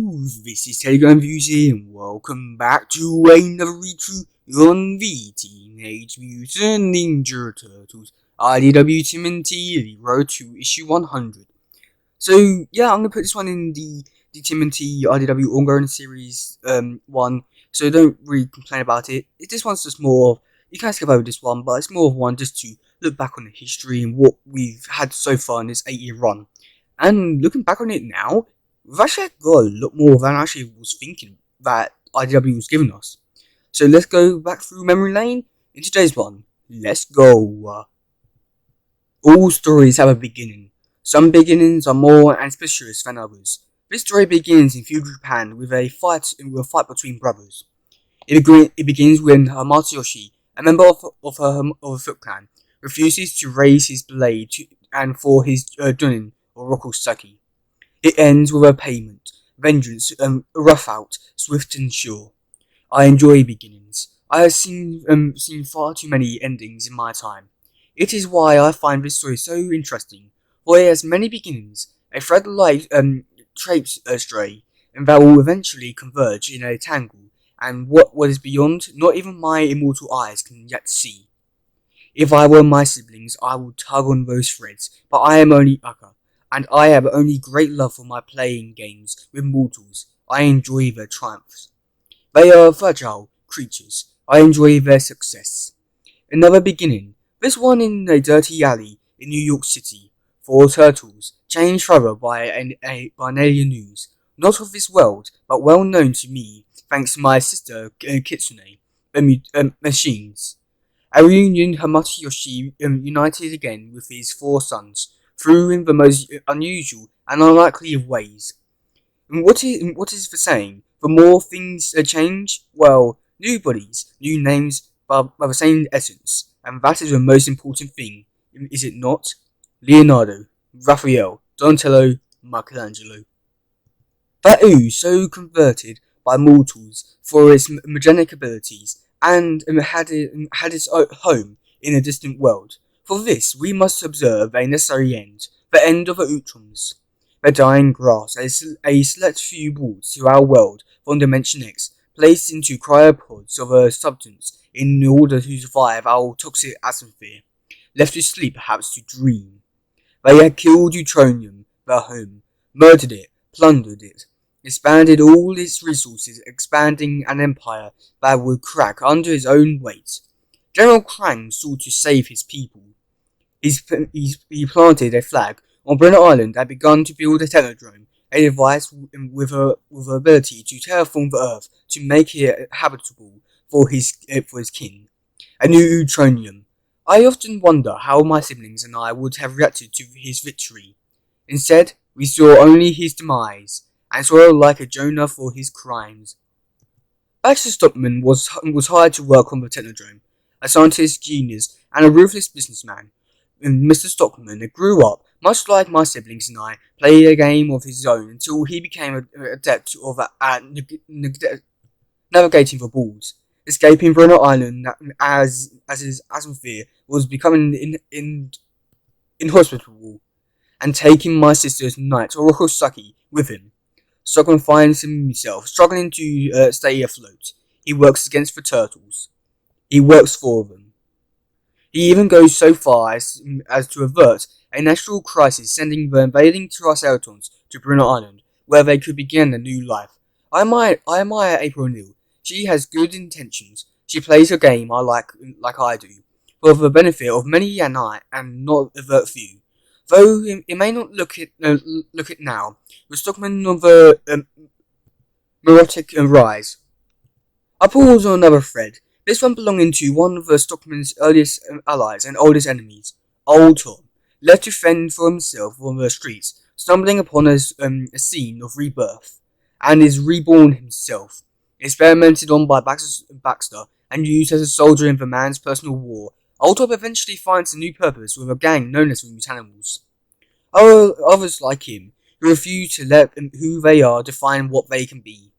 This is Telegram Views here, and welcome back to another read-through on the Teenage Mutant Ninja Turtles IDW tmnt, the road to issue 100. So, yeah, I'm going to put this one in the tmnt IDW ongoing series 1, so don't really complain about it. This one's just more of, you can skip over this one, but it's more of one just to look back on the history and what we've had so far in this 8-year run. And looking back on it now, we've actually got a lot more than I actually was thinking that IDW was giving us. So let's go back through memory lane in today's one. Let's go. All stories have a beginning. Some beginnings are more auspicious than others. This story begins in feudal Japan with a fight between brothers. It begins when Matsuyoshi, a member of a Foot Clan, refuses to raise his blade and for his Dunin or Rokusaki. It ends with a payment, vengeance, rough out, swift and sure. I enjoy beginnings. I have seen far too many endings in my time. It is why I find this story so interesting, for it has many beginnings, a thread-like traipse astray, and that will eventually converge in a tangle, and what is beyond, not even my immortal eyes can yet see. If I were my siblings, I would tug on those threads, but I am only Akka, and I have only great love for my playing games with mortals. I enjoy their triumphs. They are fragile creatures. I enjoy their success. Another beginning. This one in a dirty alley in New York City. 4 turtles, changed forever by an alien news. Not of this world, but well known to me, thanks to my sister Kitsune, machines. A reunion, Matsuyoshi united again with his 4 sons, through in the most unusual and unlikely of ways. And what is the saying? The more things change, well, new bodies, new names, but the same essence, and that is the most important thing, is it not? Leonardo, Raphael, Donatello, Michelangelo. That ooze, so converted by mortals for its magic abilities, and had its home in a distant world. For this, we must observe a necessary end, the end of the Utrons. The dying grass, a select few brought to our world from Dimension X, placed into cryopods of a substance in order to survive our toxic atmosphere, left to sleep, perhaps to dream. They had killed Utronium, their home, murdered it, plundered it, expanded all its resources, expanding an empire that would crack under his own weight. General Krang sought to save his people. He planted a flag on Brenner Island and begun to build a technodrome, a device with the ability to terraform the Earth to make it habitable for his kin. A new Utronium. I often wonder how my siblings and I would have reacted to his victory. Instead, we saw only his demise, and saw like a Jonah for his crimes. Baxter Stockman was hired to work on the technodrome, a scientist genius and a ruthless businessman. Mr. Stockman grew up, much like my siblings and I, played a game of his own until he became an adept at navigating the balls, escaping Brenner Island as his atmosphere was becoming inhospitable, and taking my sister's knight, Orokosaki, with him. Stockman finds himself struggling to stay afloat. He works against the turtles. He works for them. He even goes so far as to avert a natural crisis, sending the invading Triceratons to Bruno Island, where they could begin a new life. I admire April O'Neil. She has good intentions. She plays her game like I do, for the benefit of many and not a few. Though it may not look it now, with Stockman on the neurotic rise. I pause on another thread. This one belonging to one of Stockman's earliest allies and oldest enemies, Old Tom, left to fend for himself on the streets, stumbling upon a scene of rebirth, and is reborn himself. Experimented on by Baxter and used as a soldier in the man's personal war, Old Tom eventually finds a new purpose with a gang known as the Mutanimals. Others like him, who refuse to let who they are define what they can be.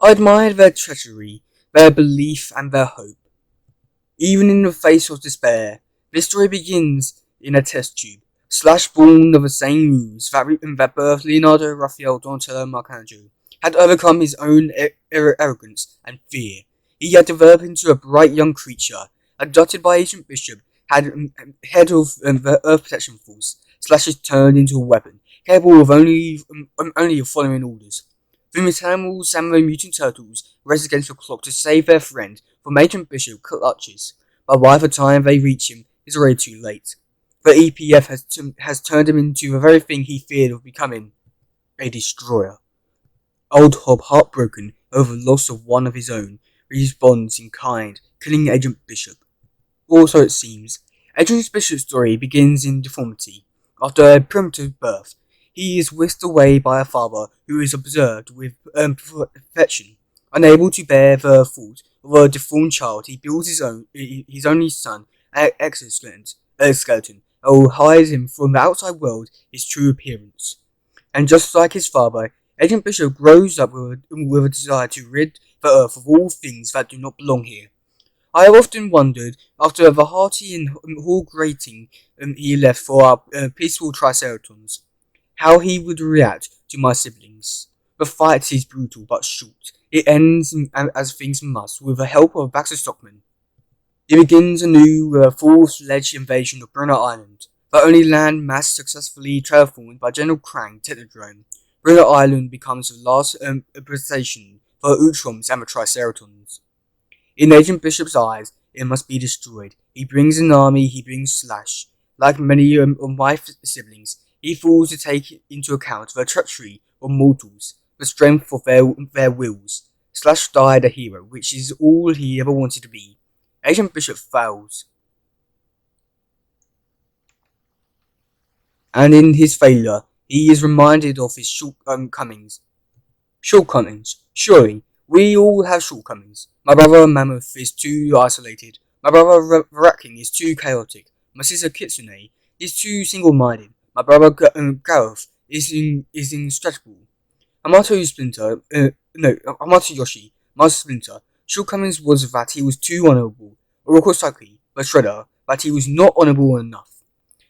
I admired their treachery, their belief and their hope. Even in the face of despair, this story begins in a test tube. Slash, born of the same ruse that birthed Leonardo, Raphael, Donatello, and Michelangelo, had overcome his own arrogance and fear. He had developed into a bright young creature, adopted by Agent Bishop, had head of the Earth Protection Force. Slash is turned into a weapon, capable of only of following orders. The Mutanimals and the Mutant Turtles race against the clock to save their friend from Agent Bishop clutches, but by the time they reach him, it's already too late. The EPF has turned him into the very thing he feared of becoming, a destroyer. Old Hob, heartbroken over the loss of one of his own, responds in kind, killing Agent Bishop. Or so it seems. Agent Bishop's story begins in deformity. After a primitive birth, he is whisked away by a father who is observed with perfection. Unable to bear the thought of a deformed child, he builds his only son, exoskeleton, who hides him from the outside world his true appearance. And just like his father, Agent Bishop grows up with a desire to rid the earth of all things that do not belong here. I have often wondered, after the hearty and whole grating he left for our peaceful Triceratons, how he would react to my siblings. The fight is brutal but short. It ends, as things must, with the help of Baxter Stockman. It begins a new, full-fledged invasion of Brunner Island, the only land mass successfully terraformed by General Krang Technodrome. Brunner Island becomes the last station for Utroms and the Triceratons. In Agent Bishop's eyes, it must be destroyed. He brings an army, he brings Slash. Like many of my siblings, he falls to take into account the treachery of mortals, the strength of their wills. Slash died a hero, which is all he ever wanted to be. Agent Bishop fails. And in his failure, he is reminded of his shortcomings. Surely, we all have shortcomings. My brother Mammoth is too isolated. My brother Varakin is too chaotic. My sister Kitsune is too single-minded. My brother Gareth is indestructible. Amato Yoshi, Master Splinter, shortcomings was that he was too honourable. Orokosaki, the Shredder, that he was not honourable enough.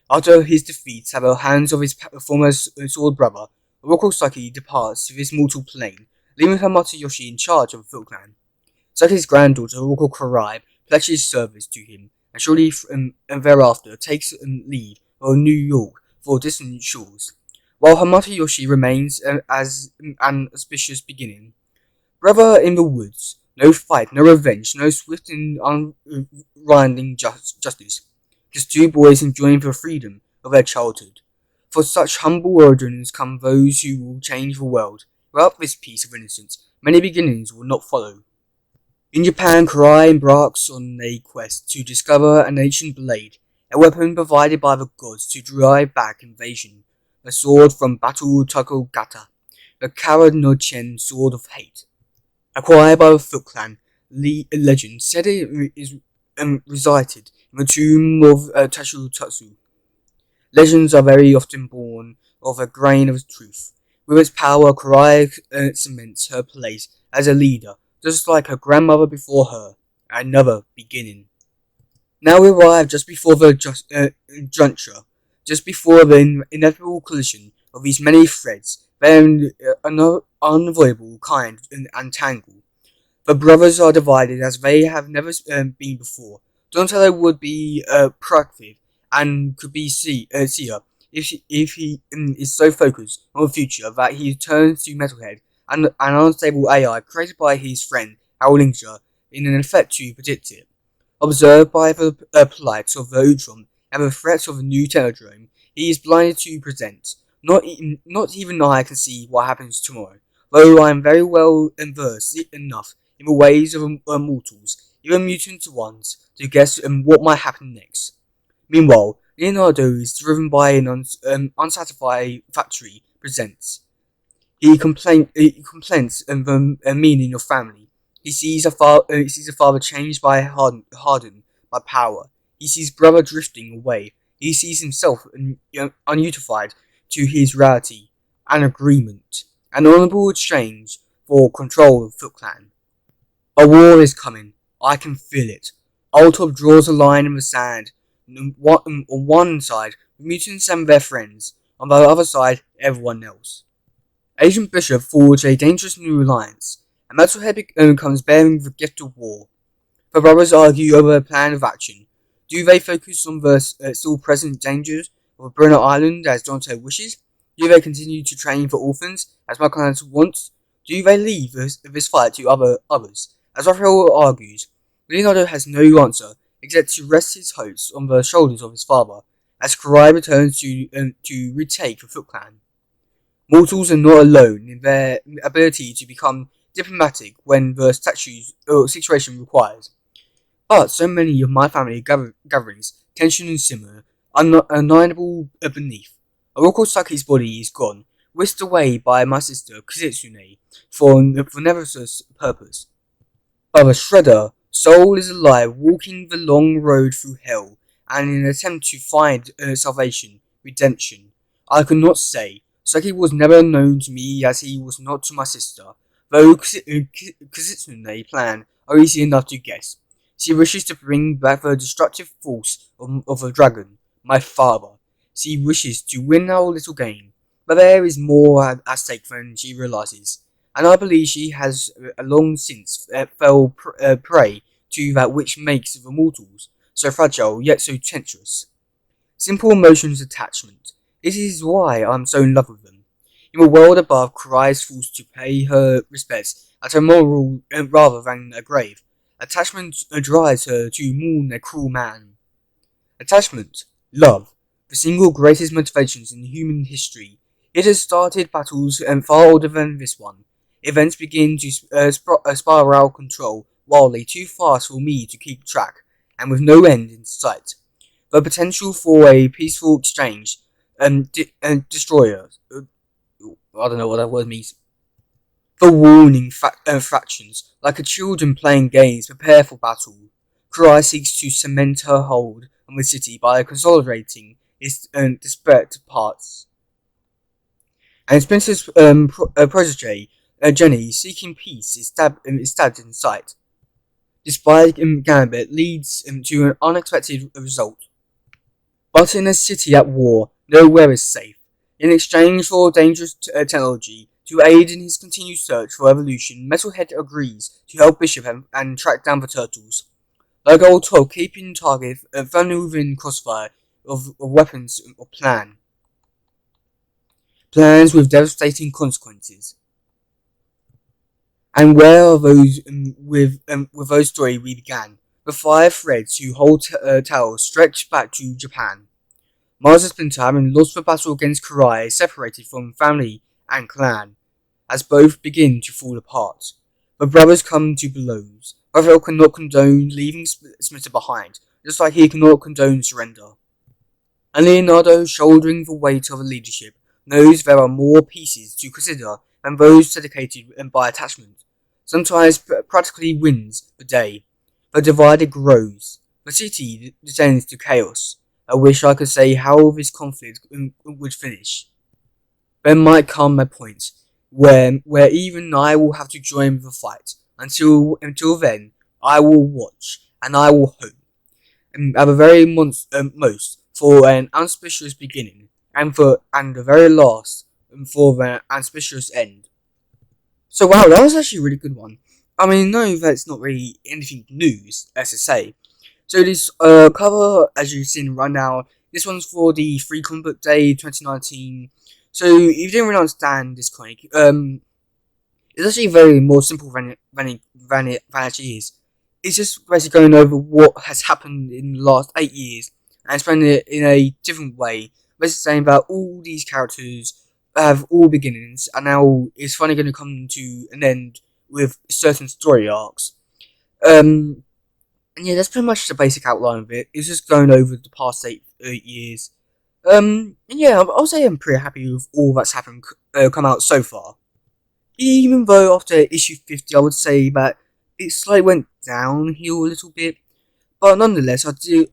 After his defeats at the hands of his former sword brother, Orokosaki departs to this mortal plane, leaving Hamato Yoshi in charge of the Foot Clan. Saki's granddaughter, Oroko Karai, pledges service to him, and shortly thereafter takes leave of New York for distant shores, while Hamato Yoshi remains as an auspicious beginning. Brother in the woods, no fight, no revenge, no swift and unwinding justice. Just two boys enjoying the freedom of their childhood. For such humble origins come those who will change the world. Without this piece of innocence, many beginnings will not follow. In Japan, Karai embarks on a quest to discover an ancient blade, a weapon provided by the gods to drive back invasion. A sword from Batu Takogata, the Kara no Chen Sword of Hate. Acquired by the Foot Clan, legend said it is resided in the tomb of Tatsu. Legends are very often born of a grain of truth. With its power, Karai cements her place as a leader, just like her grandmother before her. Another beginning. Now we arrive just before the juncture, just before the inevitable collision of these many threads, then unavoidable kind and tangle. The brothers are divided as they have never been before. Donatello would be proactive and could be seer if he is so focused on the future that he turns to Metalhead, an unstable AI created by his friend Howlinger in an effort to predict it. Observed by the plight of the Utrom and the threats of the new Technodrome, he is blinded to present. Not even I can see what happens tomorrow, though I am very well versed enough in the ways of mortals, even mutant ones, to guess what might happen next. Meanwhile, Leonardo is driven by an unsatisfactory presents. He complains of the meaning of family. He sees a father changed by hardened by power. He sees brother drifting away. He sees himself ununified to his reality, an agreement, an honourable exchange for control of Foot Clan. A war is coming. I can feel it. Altop draws a line in the sand. On one side, with mutants and their friends. On the other side, everyone else. Agent Bishop forged a dangerous new alliance, and Metalhead becomes bearing the gift of war. The brothers argue over a plan of action. Do they focus on the still present dangers of Bruno Island as Dante wishes? Do they continue to train for orphans as Michael wants? Do they leave this fight to others? As Raphael argues, Leonardo has no answer except to rest his hopes on the shoulders of his father as Karai returns to retake the Foot Clan. Mortals are not alone in their ability to become diplomatic when the situation requires. But so many of my family gatherings, tension and simmer, undeniable beneath. Orokosaki's body is gone, whisked away by my sister Kizitsune for nevertheless purpose. But the Shredder soul is alive, walking the long road through hell, and in an attempt to find salvation, redemption. I could not say. Saki was never known to me as he was not to my sister, though Kizitsune plan are easy enough to guess. She wishes to bring back the destructive force of the dragon, my father. She wishes to win our little game, but there is more at stake than she realizes, and I believe she has long since fell prey to that which makes the mortals so fragile yet so treacherous. Simple emotions attachment. This is why I'm so in love with them. In the world above, Karai is forced to pay her respects at a memorial rather than a grave. Attachment drives her to mourn a cruel man. Attachment, love, the single greatest motivations in human history. It has started battles far older than this one. Events begin to spiral out of control, wildly too fast for me to keep track, and with no end in sight. The potential for a peaceful exchange destroyer. I don't know what that word means. The warning fractions, like a children playing games, prepare for battle. Karai seeks to cement her hold on the city by consolidating its disparate parts. And Spencer's protege, Jenny, seeking peace, is stabbed in sight. Despite Gambit leads to an unexpected result. But in a city at war, nowhere is safe. In exchange for dangerous technology, to aid in his continued search for evolution, Metalhead agrees to help Bishop and track down the turtles. Like old Todd, keeping target firmly within crossfire of weapons or plans with devastating consequences. And where are those with those story we began? The 5 threads who hold towers stretch back to Japan. Mars and Splinter, having lost the battle against Karai, is separated from family and clan, as both begin to fall apart. The brothers come to blows. Raphael cannot condone leaving Splitter behind, just like he cannot condone surrender. And Leonardo, shouldering the weight of leadership, knows there are more pieces to consider than those dedicated by attachment. Sometimes practically wins the day. The divided grows. The city descends to chaos. I wish I could say how this conflict would finish. There might come a point where even I will have to join the fight. Until then, I will watch and I will hope, at the very most, for an auspicious beginning, and the very last for the auspicious end. So wow, that was actually a really good one. I mean, no, that's not really anything news, as to say. So this cover, as you've seen right now, this one's for the Free Comic Book Day 2019. So if you didn't really understand this comic, it's actually very more simple than it actually is. It's just basically going over what has happened in the last 8 years and explaining it in a different way. Basically saying that all these characters have all beginnings and now it's finally going to come to an end with certain story arcs. And yeah, that's pretty much the basic outline of it. It's just going over the past 8 years. And yeah, I'll say I'm pretty happy with all that's happened come out so far. Even though after issue 50, I would say that it slightly went downhill a little bit, but nonetheless, I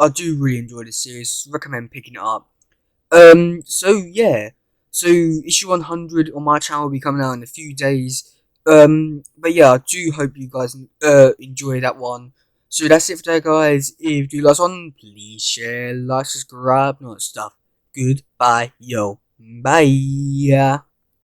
do really enjoy this series. Recommend picking it up. So yeah, so issue 100 on my channel will be coming out in a few days. But yeah, I do hope you guys enjoy that one. So that's it for today, guys. If you like this one, please share, like, subscribe, and all that stuff. Goodbye, yo. Bye.